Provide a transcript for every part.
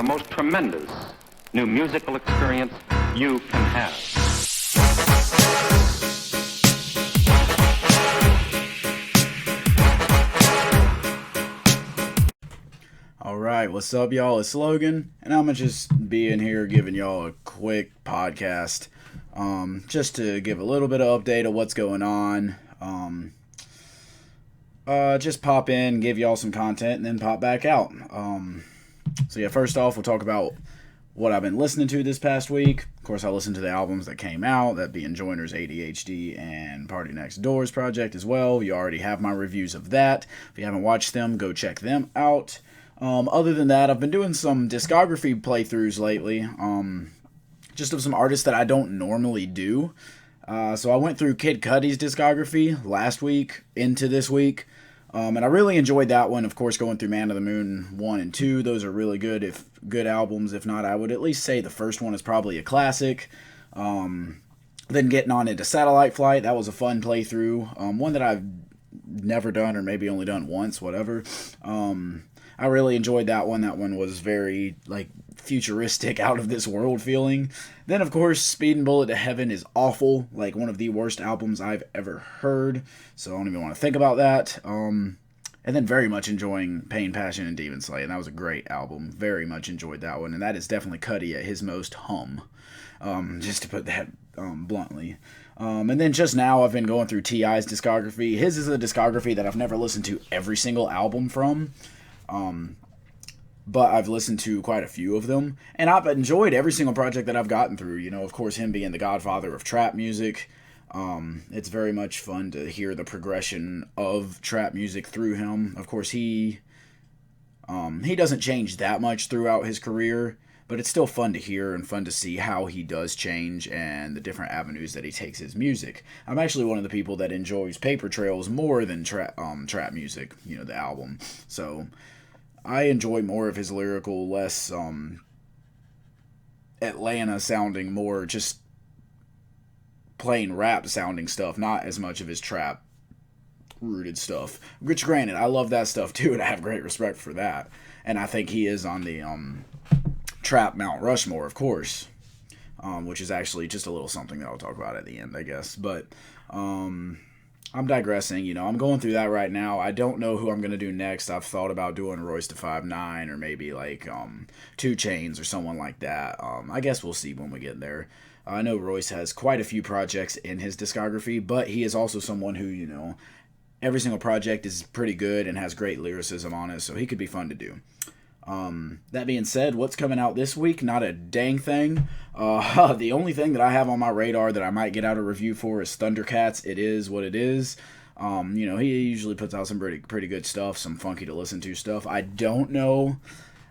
the most tremendous new musical experience you can have. Alright, what's up y'all? It's Logan, and I'm gonna just be in here giving y'all a quick podcast, just to give a little bit of update of what's going on. Just pop in, give y'all some content, and then pop back out. So yeah, first off, we'll talk about what I've been listening to this past week. Of course, I listened to the albums that came out, that being Joyner's ADHD and Party Next Door's project as well. You already have my reviews of that. If you haven't watched them, go check them out. Other than that, I've been doing some discography playthroughs lately, just of some artists that I don't normally do. So I went through Kid Cudi's discography last week into this week, and I really enjoyed that one. Of course, going through Man of the Moon 1 and 2, those are really good albums. If not, I would at least say the first one is probably a classic. Then getting on into Satellite Flight, that was a fun playthrough, one that I've never done, or maybe only done once, whatever. I really enjoyed that one. That one was very, futuristic, out of this world feeling. Then, of course, Speed and Bullet to Heaven is awful. One of the worst albums I've ever heard. So I don't even want to think about that. And then very much enjoying Pain, Passion, and Demon Slay. And that was a great album. Very much enjoyed that one. And that is definitely Cudi at his most hum. Just to put that bluntly. And then just now I've been going through T.I.'s discography. His is a discography that I've never listened to every single album from. But I've listened to quite a few of them, and I've enjoyed every single project that I've gotten through. Of course, him being the godfather of trap music, it's very much fun to hear the progression of trap music through him. Of course, he doesn't change that much throughout his career, but it's still fun to hear and fun to see how he does change and the different avenues that he takes his music. I'm actually one of the people that enjoys Paper Trails more than trap music, the album. So I enjoy more of his lyrical, less Atlanta sounding, more just plain rap sounding stuff, not as much of his trap rooted stuff. Which, granted, I love that stuff too, and I have great respect for that. And I think he is on the trap Mt Rushmore, of course, which is actually just a little something that I'll talk about at the end, I guess. But I'm digressing. I'm going through that right now. I don't know who I'm going to do next. I've thought about doing Royce da 5'9", or maybe 2 Chainz or someone like that. I guess we'll see when we get there. I know Royce has quite a few projects in his discography, but he is also someone who, every single project is pretty good and has great lyricism on it, so he could be fun to do. That being said, what's coming out this week? Not a dang thing. The only thing that I have on my radar that I might get out a review for is Thundercats. It is what it is. He usually puts out some pretty good stuff, some funky to listen to stuff. I don't know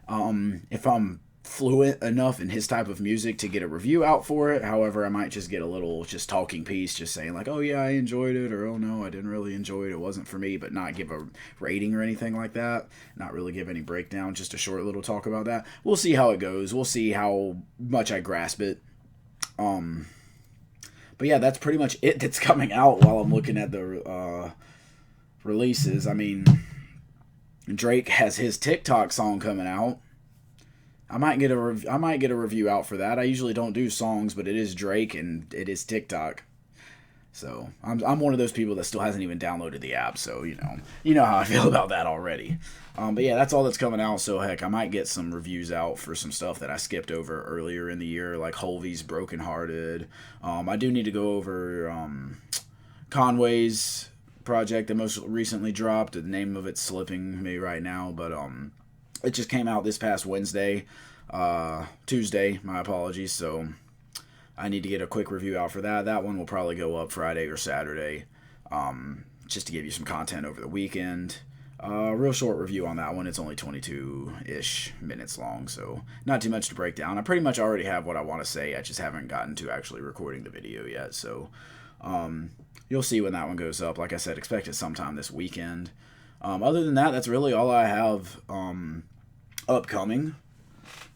if I'm fluent enough in his type of music to get a review out for it. However, I might just get a little just talking piece, just saying oh yeah, I enjoyed it, or oh no, I didn't really enjoy it, it wasn't for me, but not give a rating or anything like that. Not really give any breakdown, just a short little talk about that. We'll see how it goes. We'll see how much I grasp it. But yeah, that's pretty much it that's coming out while I'm looking at the releases. I mean, Drake has his TikTok song coming out. I might get a review out for that. I usually don't do songs, but it is Drake and it is TikTok. So I'm one of those people that still hasn't even downloaded the app. So you know how I feel about that already. But yeah, that's all that's coming out. So heck, I might get some reviews out for some stuff that I skipped over earlier in the year, like Hulvey's Broken Hearted. I do need to go over Conway's project that most recently dropped. The name of it's slipping me right now, but it just came out this past Tuesday, my apologies, so I need to get a quick review out for that. That one will probably go up Friday or Saturday, just to give you some content over the weekend. Real short review on that one. It's only 22-ish minutes long, so not too much to break down. I pretty much already have what I want to say. I just haven't gotten to actually recording the video yet, so you'll see when that one goes up. Like I said, expect it sometime this weekend. Other than that, that's really all I have upcoming.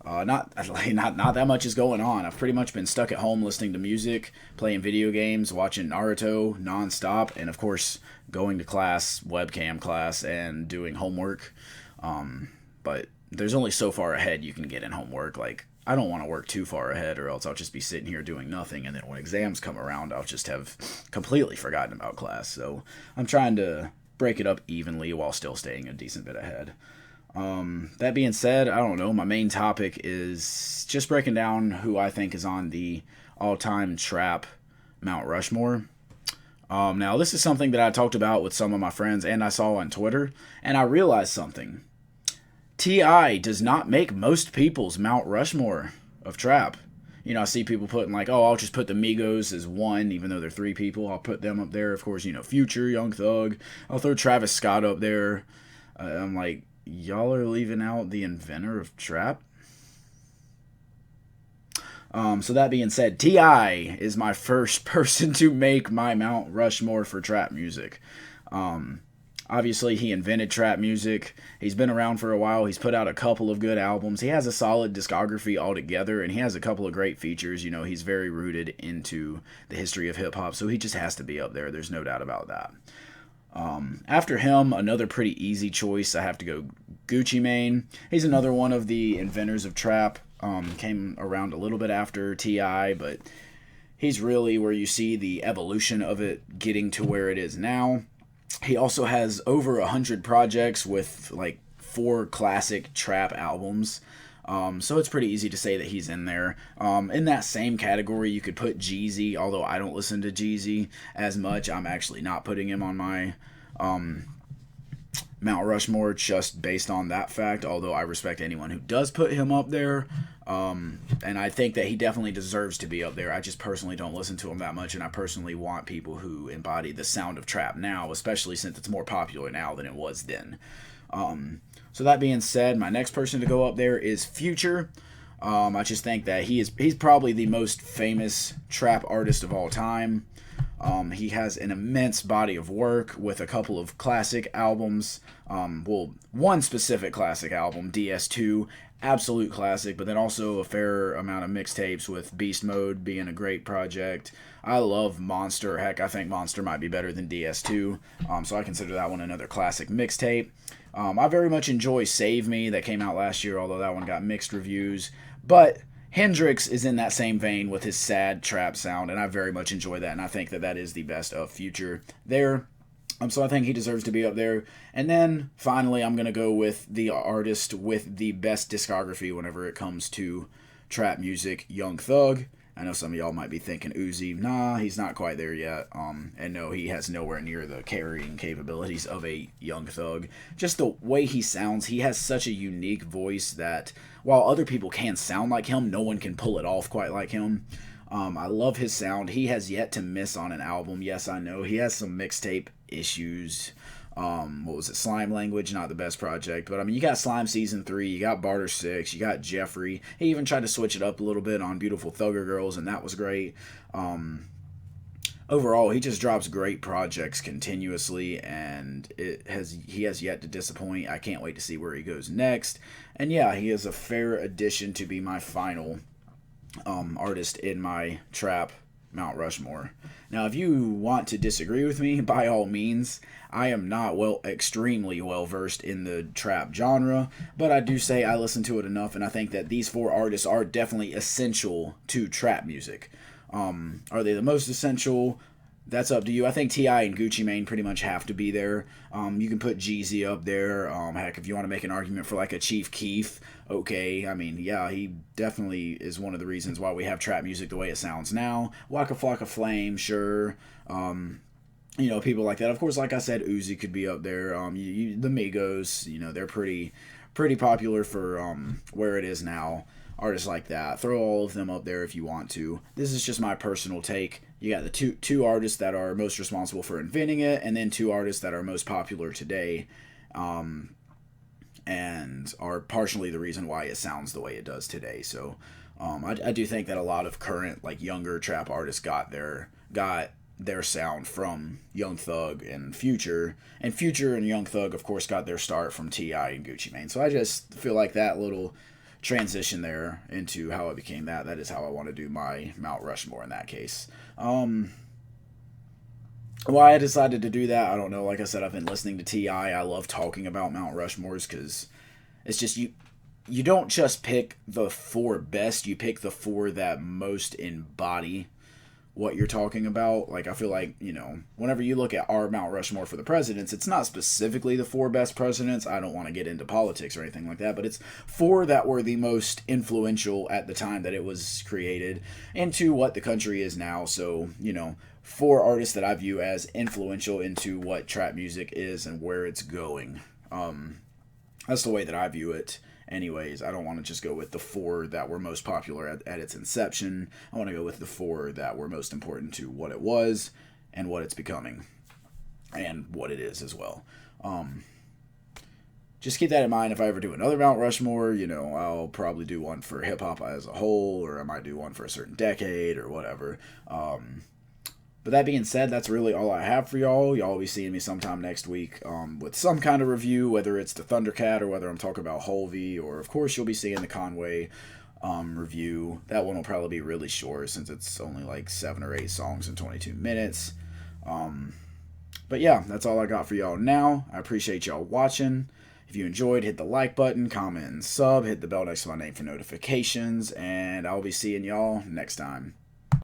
Not that much is going on. I've pretty much been stuck at home listening to music, playing video games, watching Naruto nonstop, and of course going to class, webcam class, and doing homework. But there's only so far ahead you can get in homework. Like, I don't want to work too far ahead, or else I'll just be sitting here doing nothing, and then when exams come around, I'll just have completely forgotten about class. So I'm trying to break it up evenly while still staying a decent bit ahead. That being said, I don't know. My main topic is just breaking down who I think is on the all-time trap Mount Rushmore. Now, this is something that I talked about with some of my friends and I saw on Twitter, and I realized something. T.I. does not make most people's Mount Rushmore of trap. You know, I see people putting like, oh, I'll just put the Migos as one, even though they're three people. I'll put them up there. Of course, you know, Future, Young Thug. I'll throw Travis Scott up there. I'm like, y'all are leaving out the inventor of trap? So that being said, T.I. is my first person to make my Mount Rushmore for trap music. Obviously, he invented trap music. He's been around for a while. He's put out a couple of good albums. He has a solid discography altogether, and he has a couple of great features. You know, he's very rooted into the history of hip-hop, so he just has to be up there. There's no doubt about that. After him, another pretty easy choice, I have to go Gucci Mane. He's another one of the inventors of trap. Came around a little bit after T.I., but he's really where you see the evolution of it getting to where it is now. He also has over 100 projects with like 4 classic trap albums. So it's pretty easy to say that he's in there. In that same category, you could put Jeezy, although I don't listen to Jeezy as much. I'm actually not putting him on my Mount Rushmore just based on that fact, although I respect anyone who does put him up there. And I think that he definitely deserves to be up there. I just personally don't listen to him that much, and I personally want people who embody the sound of trap now, especially since it's more popular now than it was then. So that being said, my next person to go up there is Future. I just think that he's probably the most famous trap artist of all time. He has an immense body of work with a couple of classic albums. One specific classic album, DS2, absolute classic, but then also a fair amount of mixtapes, with Beast Mode being a great project. I love Monster. Heck, I think Monster might be better than DS2, so I consider that one another classic mixtape. I very much enjoy Save Me, that came out last year, although that one got mixed reviews. But Hendrix is in that same vein with his sad trap sound, and I very much enjoy that, and I think that that is the best of Future there. So I think he deserves to be up there. And then, finally, I'm going to go with the artist with the best discography whenever it comes to trap music, Young Thug. I know some of y'all might be thinking Uzi. Nah, he's not quite there yet. And no, he has nowhere near the carrying capabilities of a Young Thug. Just the way he sounds, he has such a unique voice that while other people can sound like him, no one can pull it off quite like him. I love his sound. He has yet to miss on an album. Yes, I know. He has some mixtape issues. What was it? Slime Language, not the best project. But, I mean, you got Slime Season 3, you got Barter 6, you got Jeffrey. He even tried to switch it up a little bit on Beautiful Thugger Girls, and that was great. Overall, he just drops great projects continuously, and he has yet to disappoint. I can't wait to see where he goes next. And, yeah, he is a fair addition to be my final artist in my trap Mount Rushmore. Now, if you want to disagree with me, by all means. I am not extremely well versed in the trap genre, but I do say I listen to it enough, and I think that these 4 artists are definitely essential to trap music. Are they the most essential? That's up to you. I think T.I. and Gucci Mane pretty much have to be there. You can put Jeezy up there. Heck, if you want to make an argument for like a Chief Keef, okay. I mean, yeah, he definitely is one of the reasons why we have trap music the way it sounds now. Waka Flocka Flame, sure. You know, people like that. Of course, like I said, Uzi could be up there. The Migos, you know, they're pretty popular for where it is now. Artists like that. Throw all of them up there if you want to. This is just my personal take. You got the two artists that are most responsible for inventing it, and then 2 artists that are most popular today, and are partially the reason why it sounds the way it does today. So, I do think that a lot of current, like, younger trap artists got their sound from Young Thug and Future. And Future and Young Thug, of course, got their start from T.I. and Gucci Mane. So I just feel like that little transition there into how it became that is how I want to do my Mount Rushmore in that case. Why I decided to do that, I don't know. Like I said, I've been listening to T.I. I love talking about Mount Rushmores because it's just you don't just pick the four best, you pick the four that most embody what you're talking about. Like, I feel like, whenever you look at our Mount Rushmore for the presidents, it's not specifically the four best presidents. I don't want to get into politics or anything like that, but it's four that were the most influential at the time that it was created into what the country is now. So, four artists that I view as influential into what trap music is and where it's going. That's the way that I view it. Anyways, I don't want to just go with the four that were most popular at its inception. I want to go with the four that were most important to what it was and what it's becoming and what it is as well. Just keep that in mind. If I ever do another Mount Rushmore, I'll probably do one for hip-hop as a whole, or I might do one for a certain decade or whatever. But that being said, that's really all I have for y'all. Y'all will be seeing me sometime next week with some kind of review, whether it's the Thundercat or whether I'm talking about Holvey, or of course you'll be seeing the Conway review. That one will probably be really short since it's only like 7 or 8 songs in 22 minutes. But yeah, that's all I got for y'all now. I appreciate y'all watching. If you enjoyed, hit the like button, comment, and sub. Hit the bell next to my name for notifications. And I'll be seeing y'all next time.